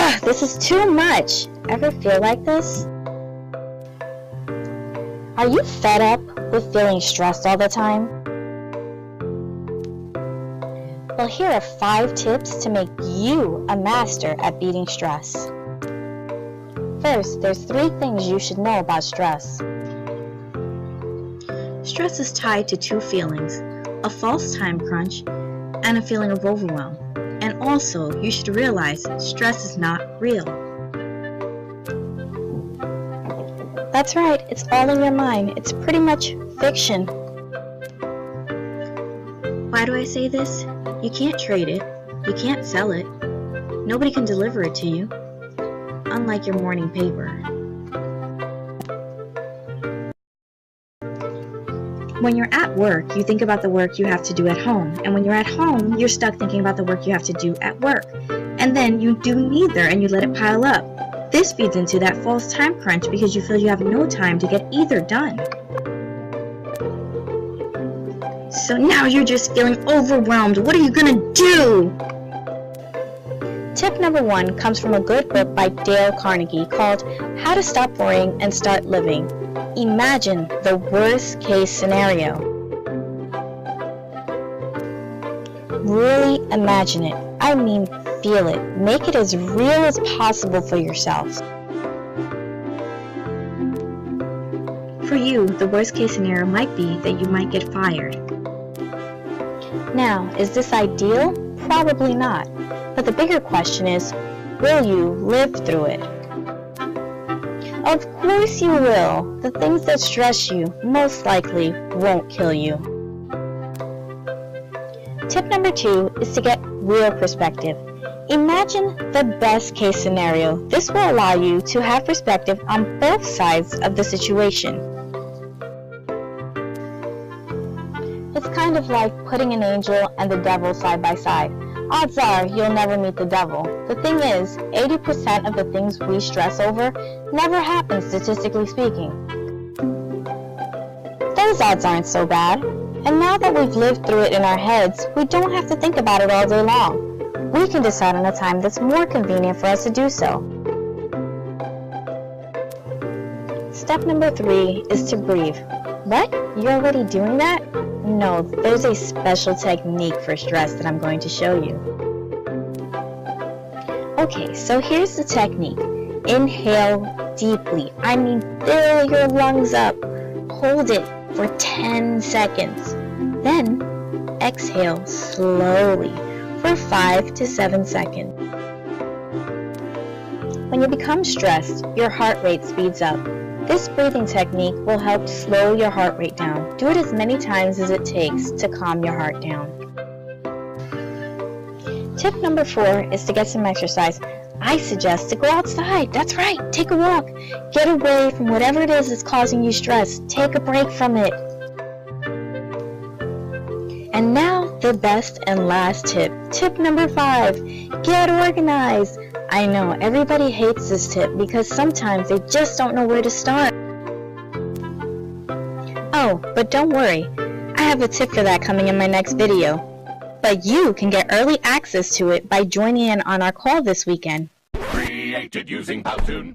Ugh, this is too much. Ever feel like this? Are you fed up with feeling stressed all the time? Well, here are 5 tips to make you a master at beating stress. First, there's 3 things you should know about stress. Stress is tied to 2 feelings, a false time crunch and a feeling of overwhelm. And also, you should realize stress is not real. That's right, it's all in your mind. It's pretty much fiction. Why do I say this? You can't trade it. You can't sell it. Nobody can deliver it to you. Unlike your morning paper. When you're at work, you think about the work you have to do at home. And when you're at home, you're stuck thinking about the work you have to do at work. And then you do neither and you let it pile up. This feeds into that false time crunch because you feel you have no time to get either done. So now you're just feeling overwhelmed. What are you gonna do? Tip number 1 comes from a good book by Dale Carnegie called How to Stop Worrying and Start Living. Imagine the worst case scenario. Really imagine it. I mean, feel it. Make it as real as possible for yourself. For you, the worst case scenario might be that you might get fired. Now, is this ideal? Probably not. But the bigger question is, will you live through it? Of course you will. The things that stress you most likely won't kill you. Tip number 2 is to get real perspective. Imagine the best case scenario. This will allow you to have perspective on both sides of the situation. It's kind of like putting an angel and the devil side by side. Odds are you'll never meet the devil. The thing is, 80% of the things we stress over never happen, statistically speaking. Those odds aren't so bad. And now that we've lived through it in our heads, we don't have to think about it all day long. We can decide on a time that's more convenient for us to do so. Step number 3 is to breathe. What? You're already doing that? No, there's a special technique for stress that I'm going to show you. Okay, so here's the technique. Inhale deeply. I mean, fill your lungs up. Hold it for 10 seconds. Then, exhale slowly for 5 to 7 seconds. When you become stressed, your heart rate speeds up. This breathing technique will help slow your heart rate down. Do it as many times as it takes to calm your heart down. Tip number 4 is to get some exercise. I suggest to go outside. That's right, take a walk. Get away from whatever it is that's causing you stress. Take a break from it. And now the best and last tip. Tip number 5, get organized. I know, everybody hates this tip because sometimes they just don't know where to start. Oh, but don't worry, I have a tip for that coming in my next video. But you can get early access to it by joining in on our call this weekend. Created using Powtoon.